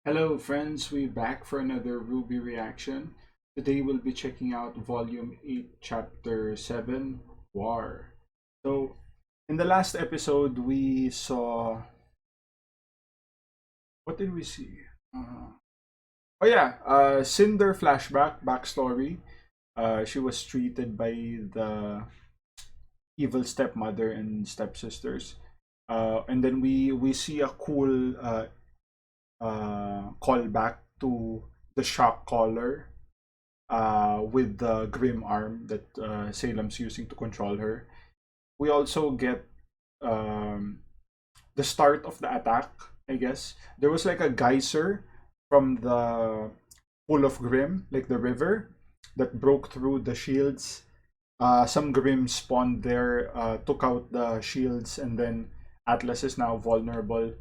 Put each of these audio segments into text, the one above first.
Hello friends, we're back for another RWBY reaction. Today we'll be checking out Volume 8, Chapter 7, War. So, in the last episode, we saw... What did we see? Cinder flashback, backstory. She was treated by the evil stepmother and stepsisters. And then we see a cool callback to the shock collar with the grim arm that Salem's using to control her. We also get um, the start of the attack, I guess. There was like a geyser from the pool of Grim, like the river, that broke through the shields. Some Grim spawned there, took out the shields, and then Atlas is now vulnerable.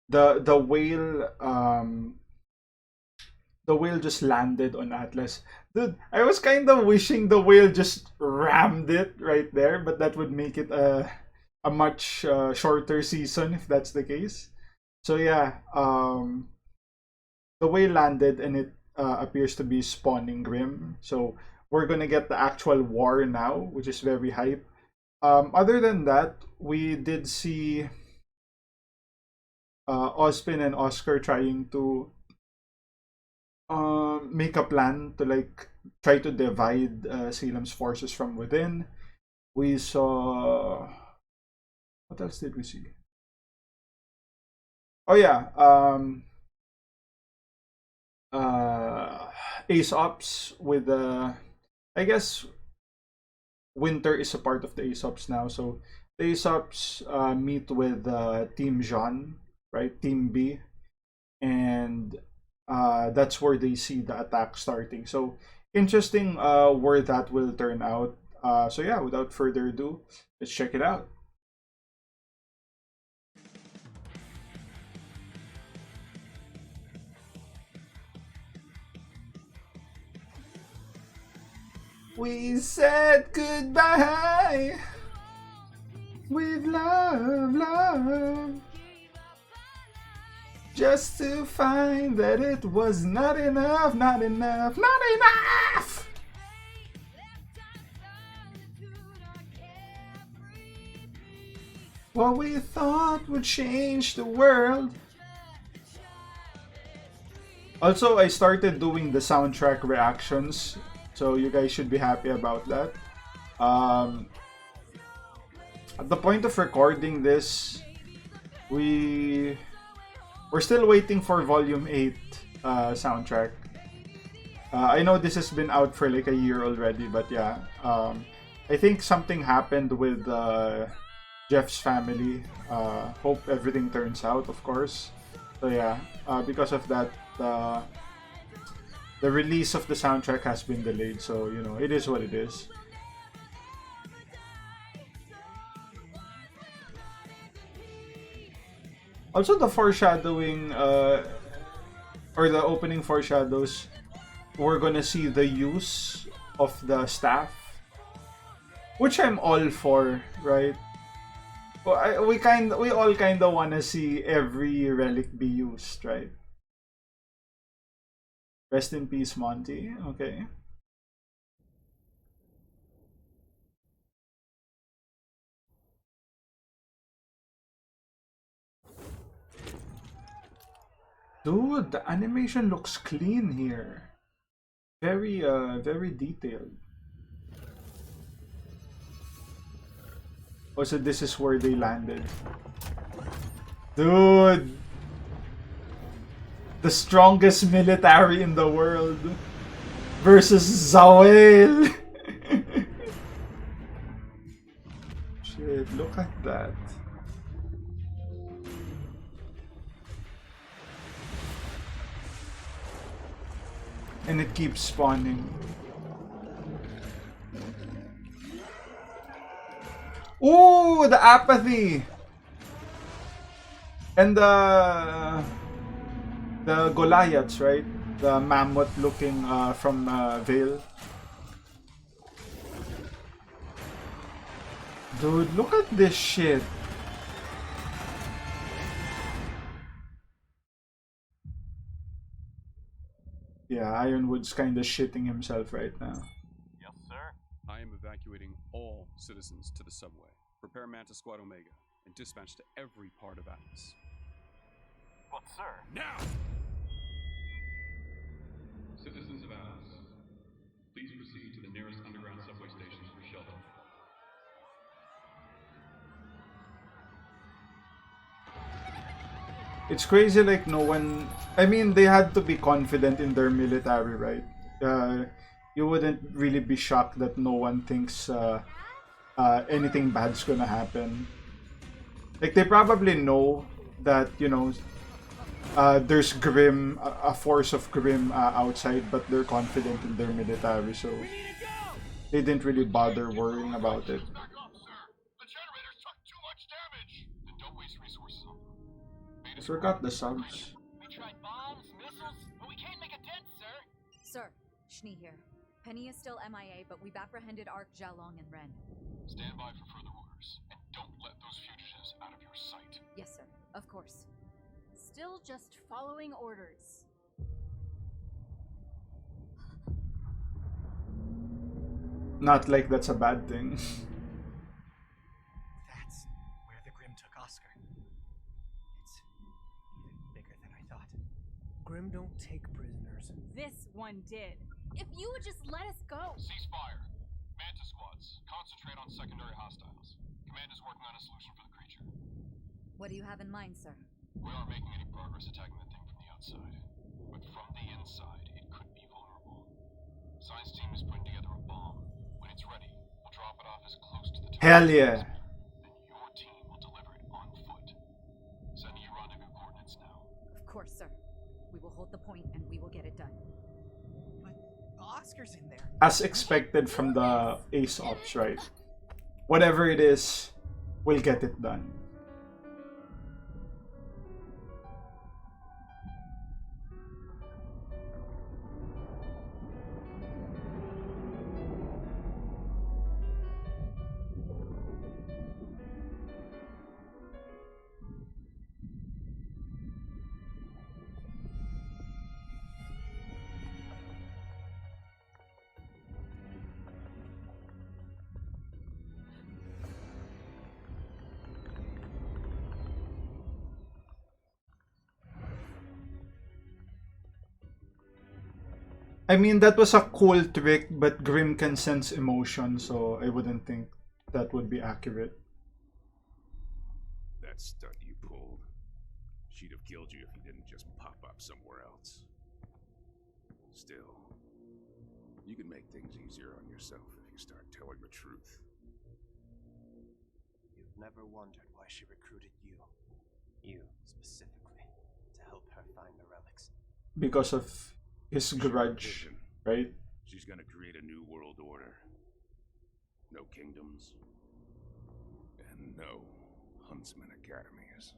The whale the whale just landed on Atlas. Dude, I was kind of wishing the whale just rammed it right there, but that would make it a much shorter season if that's the case. So yeah, the whale landed and it appears to be spawning Grim. So we're gonna get the actual war now, which is very hype. Other than that, we did see Ospin and Oscar trying to make a plan to like try to divide Salem's forces from within. We saw what else did we see? Oh yeah, Ace Ops with I guess Winter is a part of the Ace Ops now. So the Ace Ops meet with Team Jean, right? Team B, and that's where they see the attack starting. So interesting where that will turn out. So yeah, without further ado, let's check it out. We said goodbye with love, love, just to find that it was not enough, not enough, not enough. What we thought would change the world. Also, I started doing the soundtrack reactions, so you guys should be happy about that. Um, at the point of recording this, we're still waiting for Volume 8 soundtrack. I know this has been out for like a year already, but yeah. I think something happened with Jeff's family. Hope everything turns out, of course. So yeah, because of that, the release of the soundtrack has been delayed. So you know, it is what it is. Also, the foreshadowing, or the opening foreshadows, we're gonna see the use of the staff, which I'm all for, right? Well, we all kind of wanna see every relic be used, right? Rest in peace, Monty. Okay. Dude, the animation looks clean here. Very detailed. Oh, so this is where they landed. Dude, the strongest military in the world versus Zawel. Shit, look at that. And it keeps spawning. Ooh, the apathy! And the Goliaths, right? The mammoth looking from Vale. Dude, look at this shit. Yeah, Ironwood's kind of shitting himself right now. Yes, sir. I am evacuating all citizens to the subway. Prepare Mantis Squad Omega and dispatch to every part of Atlas. But, sir. Now! Citizens of Atlas, please proceed to the nearest underground subway stations for shelter. It's crazy, like, no one... I mean, they had to be confident in their military, right? You wouldn't really be shocked that no one thinks anything bad's gonna happen. Like, they probably know that, you know, there's Grim, a force of Grim outside, but they're confident in their military, so they didn't really bother worrying about it. I forgot the subs. We tried bombs, missiles, but we can't make a dent, sir. Sir, Shni here. Penny is still MIA, but we've apprehended Ark, Jalong, and Ren. Stand by for further orders, and don't let those fugitives out of your sight. Yes, sir. Of course. Still just following orders. Not like that's a bad thing. That's where the Grim took Oscar. It's even bigger than I thought. Grim don't take prisoners. This one did. If you would just let us go. Ceasefire. Mantis squads, concentrate on secondary hostiles. Command is working on a solution for the creature. What do you have in mind, sir? We aren't making any progress attacking the thing from the outside. But from the inside, it could be vulnerable. Science team is putting together a bomb. When it's ready, we'll drop it off as close to the target. Hell yeah. Then your team will deliver it on foot. Sending you rendezvous coordinates now. Of course, sir. We will hold the point and we will get it done. But Oscar's in there. As expected from the Ace Ops, right? Whatever it is, we'll get it done. I mean, that was a cool trick, but Grim can sense emotion, so I wouldn't think that would be accurate. That stunt you pulled, she'd have killed you if you didn't just pop up somewhere else. Still, you can make things easier on yourself if you start telling the truth. You've never wondered why she recruited you. You, specifically, to help her find the relics. Because of his grudge, right? She's gonna create a new world order. No kingdoms. And no Huntsman Academies.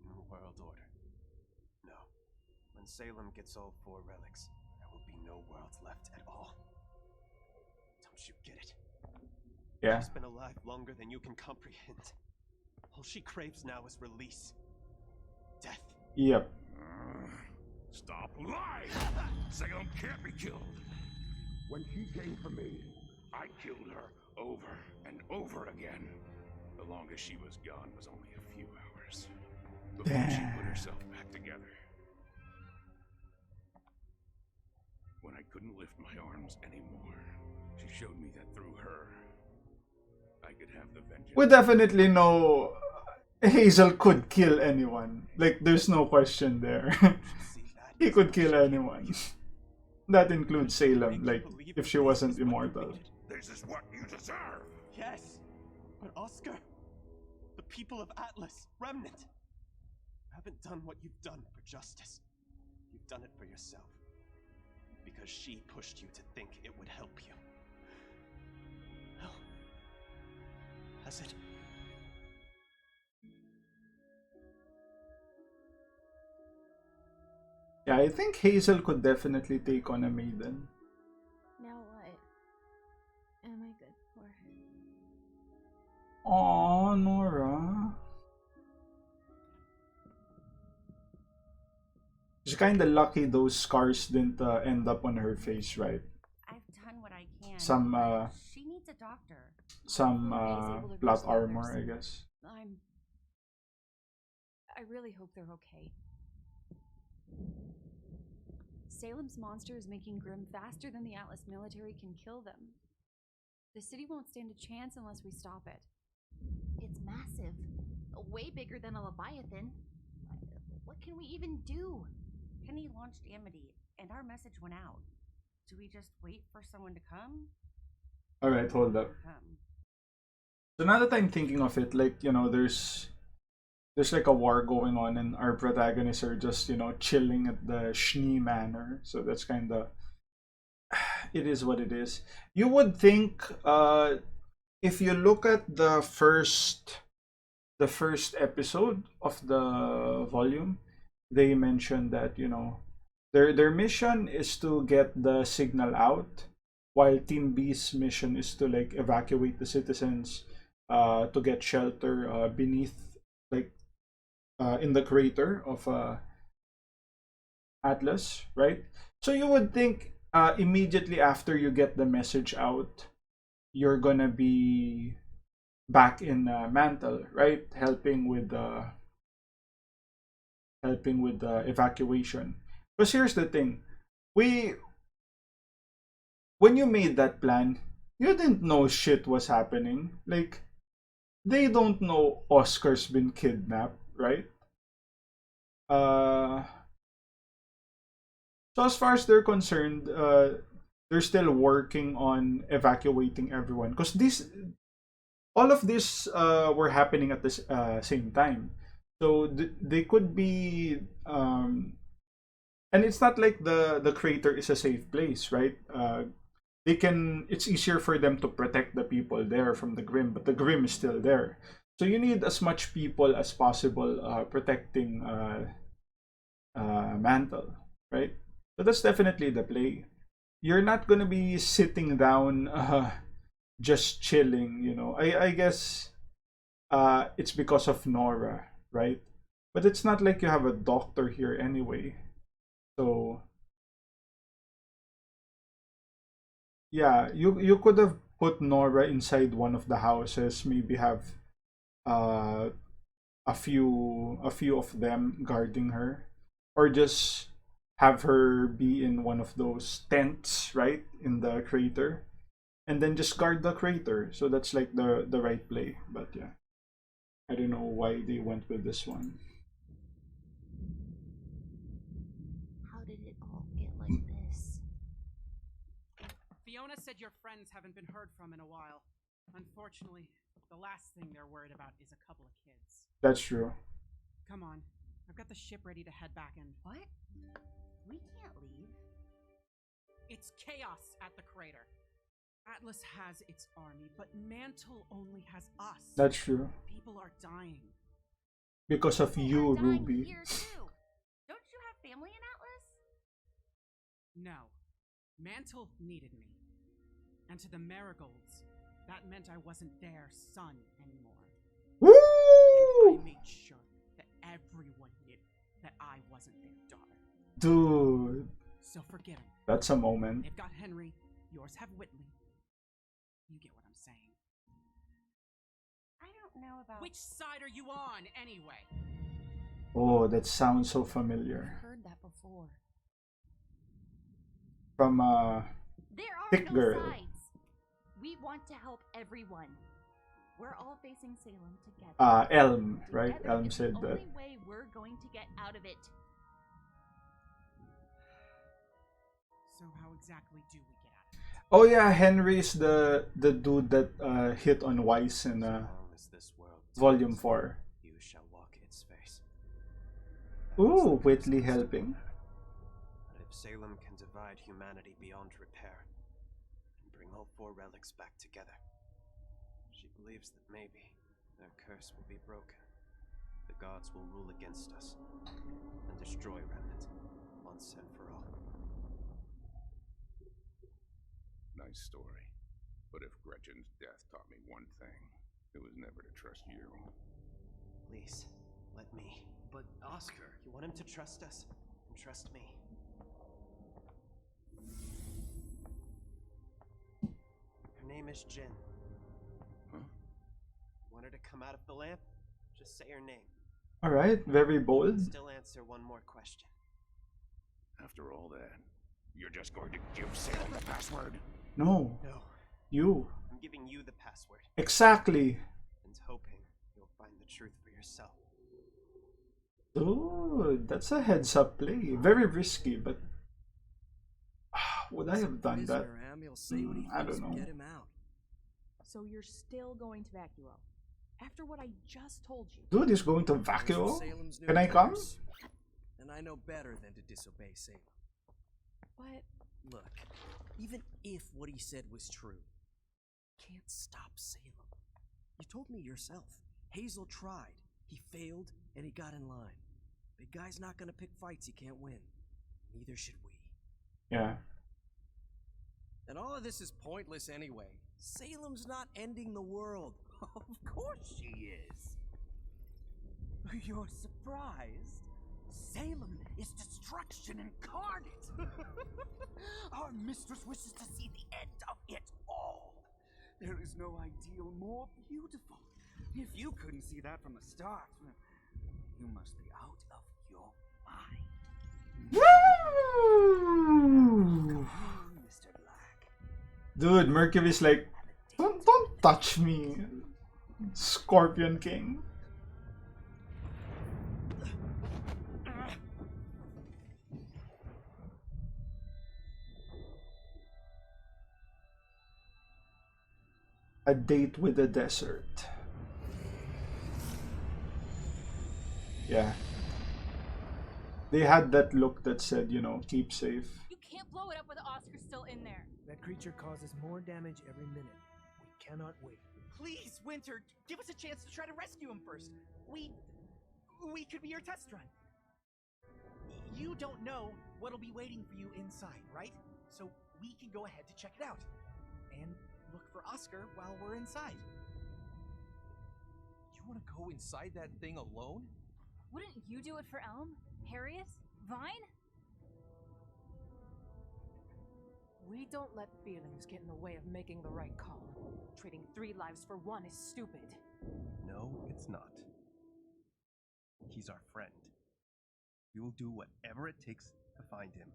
New world order. No. When Salem gets all 4 relics, there will be no worlds left at all. Don't you get it? Yeah. She's been alive longer than you can comprehend. All she craves now is release. Death. Yep. Stop lying! Salem can't be killed. When she came for me, I killed her over and over again. The longest she was gone was only a few hours. Before she put herself back together. When I couldn't lift my arms anymore, she showed me that through her, I could have the vengeance. We definitely know Hazel could kill anyone. Like, there's no question there. He could kill anyone. That includes Salem, like, if she wasn't immortal. This is what you deserve! Yes, but Oscar, the people of Atlas, Remnant, haven't done what you've done for justice. You've done it for yourself. Because she pushed you to think it would help you. Well, has it? Yeah, I think Hazel could definitely take on a maiden. Now what am I good for? Aww, Nora. She's kind of lucky those scars didn't end up on her face, right? I've done what I can. Some but she needs a doctor. some Hopefully May is able to plot reach the armor, others. I guess. I really hope they're okay. Salem's monster is making Grimm faster than the Atlas military can kill them. The city won't stand a chance unless we stop it. It's massive. Way bigger than a Leviathan. What can we even do? Penny launched Amity, and our message went out. Do we just wait for someone to come? Alright, hold up. So now that I'm thinking of it, like, you know, there's like a war going on and our protagonists are just, you know, chilling at the Schnee Manor. So that's kind of, it is what it is. You would think, if you look at the first episode of the volume, they mentioned that, you know, their mission is to get the signal out, while Team B's mission is to like evacuate the citizens, to get shelter beneath, like, in the crater of Atlas, right? So you would think immediately after you get the message out, you're gonna be back in Mantle, right? Helping with the evacuation. Because here's the thing, when you made that plan, you didn't know shit was happening. Like, they don't know Oscar's been kidnapped, right? So as far as they're concerned, they're still working on evacuating everyone. Because all of this were happening at the same time. So they could be, and it's not like the crater is a safe place, right? It's easier for them to protect the people there from the Grimm, but the Grimm is still there. So you need as much people as possible protecting Mantle, right? So that's definitely the play. You're not gonna be sitting down, just chilling, you know. I guess it's because of Nora, right? But it's not like you have a doctor here anyway. So yeah, you could have put Nora inside one of the houses, maybe have uh a few of them guarding her, or just have her be in one of those tents, right, in the crater, and then just guard the crater. So that's like the right play. But yeah, I don't know why they went with this one. How did it all get like this? Fiona said your friends haven't been heard from in a while. Unfortunately, the last thing they're worried about is a couple of kids. That's true. Come on. I've got the ship ready to head back in. What? We can't leave. It's chaos at the crater. Atlas has its army, but Mantle only has us. That's true. People are dying. Because of you, We're dying Ruby. here too. Don't you have family in Atlas? No. Mantle needed me. And to the Marigolds, that meant I wasn't their son anymore. Woo! And I made sure that everyone knew that I wasn't their daughter. Dude, So forgive them. that's a moment. They've got Henry, yours have Whitley. You get what I'm saying. I don't know about. Which side are you on, anyway? Oh, that sounds so familiar. I've heard that before. From There are Thick no girl. sides. We want to help everyone. We're all facing Salem together. Elm, right? Together Elm is said the that. only way we're going to get out of it. So how exactly do we get out of it? Oh yeah, Henry's the dude that hit on Weiss in As long as this world Volume turns, 4. you shall walk its face. That is Ooh, the Whitley consensus. helping. But if Salem can divide humanity beyond repair and bring all four relics back together, she believes that maybe their curse will be broken. The gods will rule against us and destroy Remnant once and for all. Nice story. But if Gretchen's death taught me one thing, it was never to trust you. Please, let me. But Oscar, you want him to trust us and Trust me. Her name is Jin. Huh? Want her to come out of the lamp? Just say her name. Alright, very bold. Still answer one more question. After all that, you're just going to give Salem the password? No, No, you. I'm giving you the password Exactly. and hoping you'll find the truth for yourself. Dude, that's a heads up play. Very risky, but would I have done that? I don't know. Get him out. So you're still going to Vacuo? After what I just told you? Dude is going to Vacuo? Salem's new Can I come? members, and I know better than to disobey Salem. But look, even if what he said was true, can't stop Salem. You told me yourself. Hazel tried. He failed, and he got in line. Big guy's not gonna pick fights he can't win. Neither should we. Yeah. And all of this is pointless anyway. Salem's not ending the world. Of course she is. You're surprised? Salem is destruction incarnate. Our mistress wishes to see the end of it all. There is no ideal more beautiful. If you couldn't see that from the start, you must be out of your mind. Woo! Mr. Black. Dude, Mercury's like, don't touch me, Scorpion King. A date with the desert. Yeah. They had that look that said, you know, keep safe. You can't blow it up with Oscar still in there. That creature causes more damage every minute. We cannot wait. Please, Winter, give us a chance to try to rescue him first. We could be your test run. You don't know what'll be waiting for you inside, right? So we can go ahead to check it out. And look for Oscar while we're inside. You want to go inside that thing alone? Wouldn't you do it for Elm? Harriet? Vine? We don't let feelings get in the way of making the right call. Trading 3 lives for 1 is stupid. No, it's not. He's our friend. We will do whatever it takes to find him.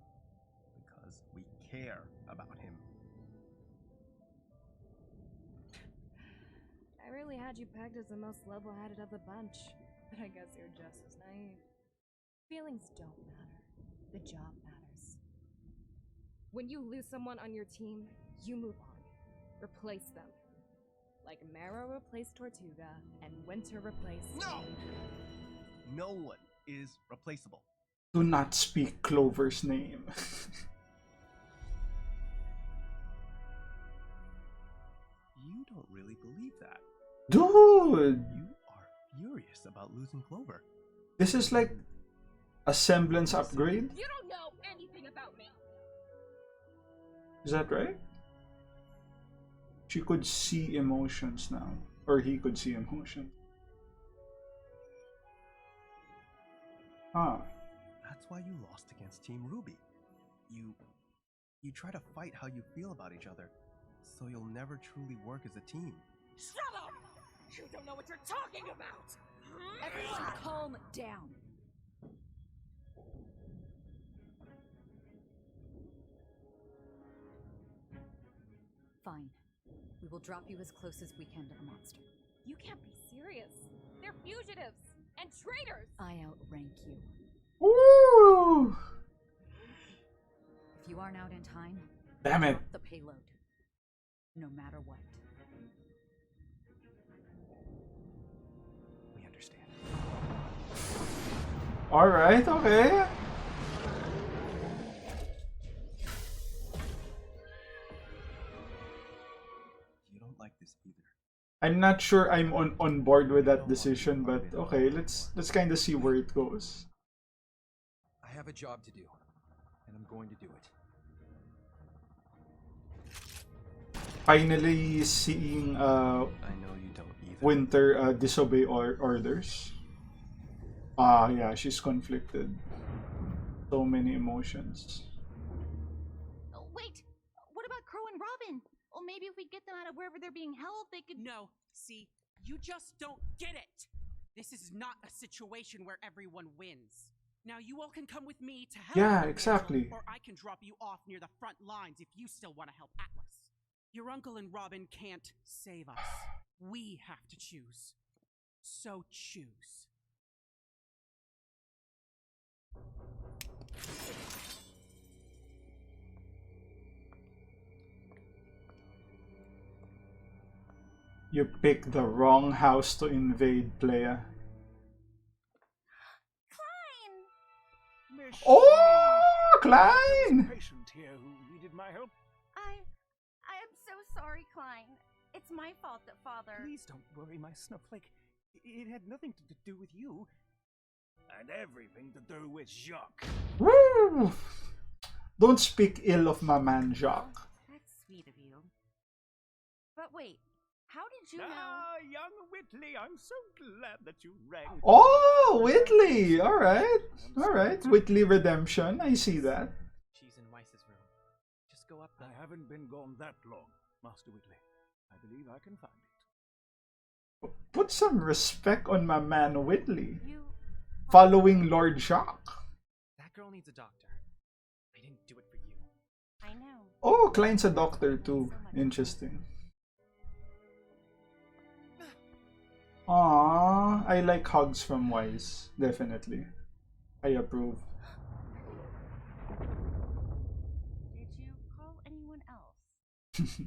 Because we care about him. I really had you pegged as the most level-headed of the bunch, but I guess you're just as naive. Feelings don't matter. The job matters. When you lose someone on your team, you move on. Replace them. Like Marrow replaced Tortuga, and Winter replaced... No! No one is replaceable. Do not speak Clover's name. You don't really believe that. Dude! You are furious about losing Clover. This is like a semblance upgrade? You don't know anything about me. Is that right? She could see emotions now. Or he could see emotions. Huh. That's why you lost against Team RWBY. You try to fight how you feel about each other, so you'll never truly work as a team. Shut up! You don't know what you're talking about! Everyone calm down. Fine. We will drop you as close as we can to the monster. You can't be serious. They're fugitives and traitors. I outrank you. Woo! If you aren't out in time, damn it. drop the payload. No matter what. We understand. Alright, okay. You don't like this either. I'm not sure I'm on board with that decision, but okay, let's kind of see where it goes. I have a job to do, and I'm going to do it. Finally seeing I know you don't either. Winter disobey orders. Yeah, she's conflicted. So many emotions. Oh, wait! What about Crow and Robin? Well, maybe if we get them out of wherever they're being held, they could. No, see, you just don't get it! This is not a situation where everyone wins. Now you all can come with me to help Yeah, Mantle, exactly. or I can drop you off near the front lines if you still want to help Atlas. Your uncle and Robin can't save us. We have to choose. So choose. You picked the wrong house to invade, Playa. Oh, Klein! Patient here who needed my help. I am so sorry, Klein. It's my fault that Father. Please don't worry, my snowflake. It had nothing to do with you. And everything to do with Jacques. Woo! Don't speak ill of my man Jacques. That's sweet of you. But wait, how did you know? Ah, young Whitley, I'm so glad that you rang. Oh, Whitley! Alright. Whitley Redemption, I see that. She's in Weiss's room. Just go up there. I haven't been gone that long, Master Whitley. I believe I can find it. Put some respect on my man Whitley. Following Lord Jacques. That girl needs a doctor. I didn't do it for you. I know. Oh, Klein's a doctor too. Interesting. Aww, I like hugs from Wise. Definitely. I approve. Did you call anyone else?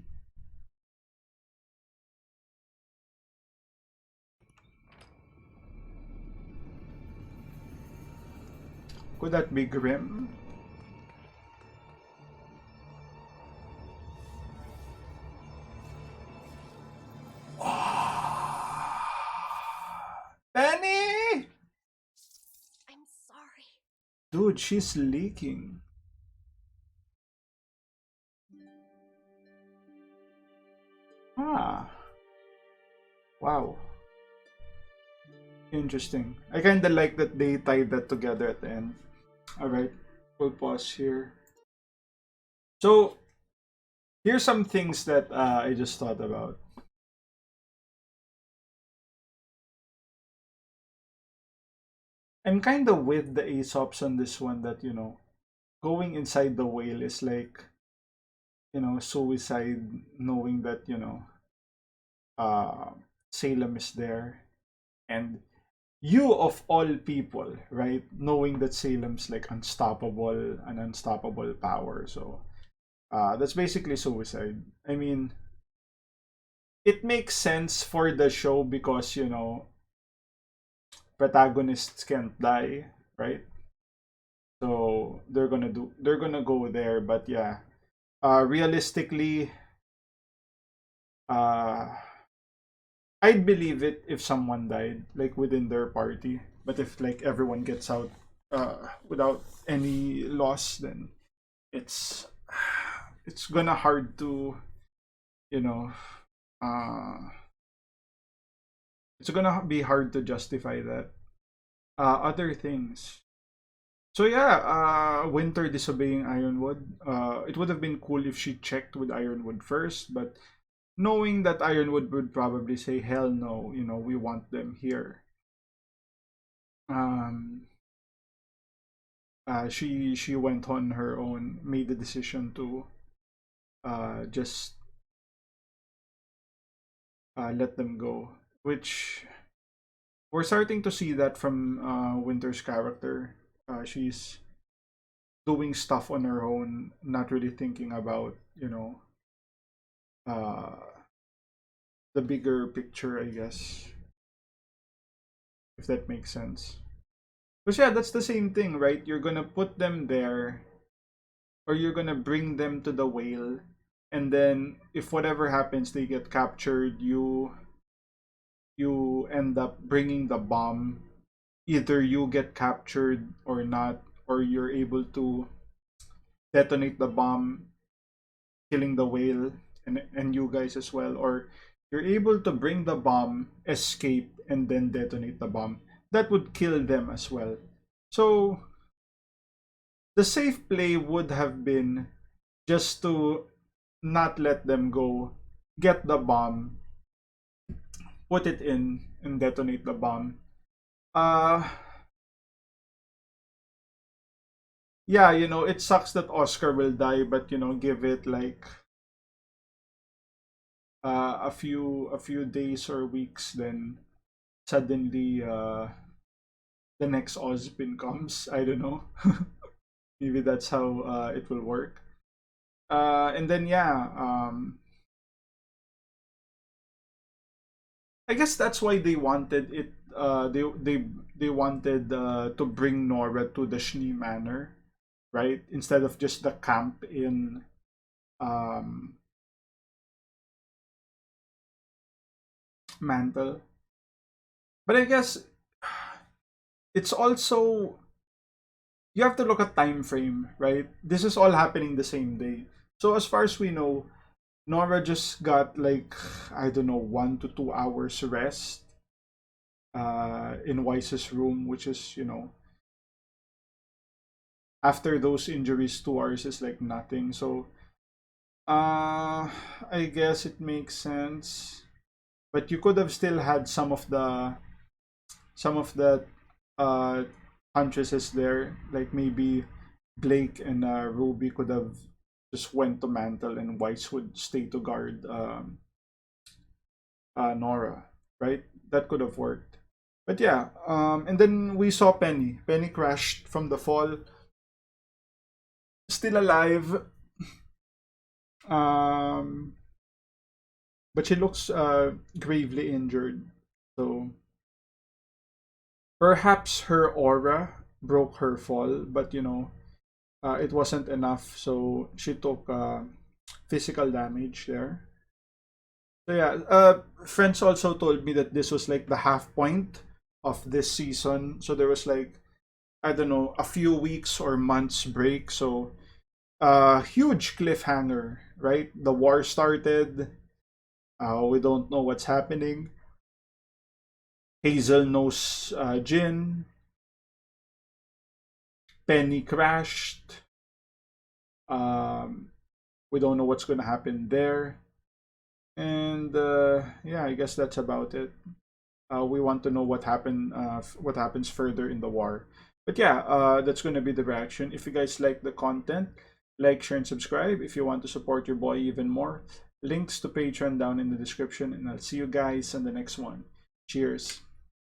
Could that be Grim? Penny! I'm sorry. Dude, she's leaking. Ah. Wow. Interesting. I kinda like that they tied that together at the end. Alright, we'll pause here. So, here's some things that I just thought about. I'm kinda with the Aesops on this one that, you know, going inside the whale is like, you know, suicide, knowing that, you know, Salem is there. And you of all people, right, knowing that Salem's like unstoppable, an unstoppable power. So that's basically suicide. I mean, it makes sense for the show because, you know, protagonists can't die, right? So they're gonna go there. But yeah, realistically, I'd believe it if someone died, like within their party. But if like everyone gets out without any loss, then it's gonna hard to, you know, it's gonna be hard to justify that. Other things. So yeah, Winter disobeying Ironwood. It would have been cool if she checked with Ironwood first, but knowing that Ironwood would probably say, hell no, you know, we want them here. She went on her own, made the decision to just let them go, which we're starting to see that from Winter's character. She's doing stuff on her own, not really thinking about, you know, the bigger picture, I guess, if that makes sense. Because yeah, that's the same thing, right? You're gonna put them there, or you're gonna bring them to the whale, and then if whatever happens, they get captured. You end up bringing the bomb. Either you get captured or not, or you're able to detonate the bomb, killing the whale and you guys as well, or you're able to bring the bomb, escape, and then detonate the bomb. That would kill them as well. So the safe play would have been just to not let them go, get the bomb, put it in, and detonate the bomb. Uh, yeah, you know, it sucks that Oscar will die, but you know, give it like a few days or weeks, then suddenly the next Ozpin comes. I don't know. Maybe that's how it will work. And then yeah, I guess that's why they wanted it. They wanted to bring Nora to the Schnee Manor, right? Instead of just the camp in um, Mantle. But I guess it's also, you have to look at time frame, right? This is all happening the same day. So as far as we know, Nora just got like, I don't know, 1 to 2 hours rest in Wise's room, which is, you know, after those injuries, 2 hours is like nothing. So I guess it makes sense. But you could have still had some of the uh huntresses there. Like maybe Blake and Ruby could have just went to Mantle and Weiss would stay to guard Nora, right? That could have worked. But yeah, and then we saw Penny. Penny crashed from the fall, still alive. Um, but she looks gravely injured. So perhaps her aura broke her fall, but you know, it wasn't enough. So she took physical damage there. So yeah, friends also told me that this was like the half point of this season. So there was like, I don't know, a few weeks or months break. So huge cliffhanger, right? The war started. We don't know what's happening. Hazel knows Jin. Penny crashed. Um, we don't know what's gonna happen there. And yeah, I guess that's about it. We want to know what happens further in the war. But yeah, that's gonna be the reaction. If you guys like the content, like, share, and subscribe. If you want to support your boy even more, links to Patreon down in the description. And I'll see you guys in the next one. Cheers.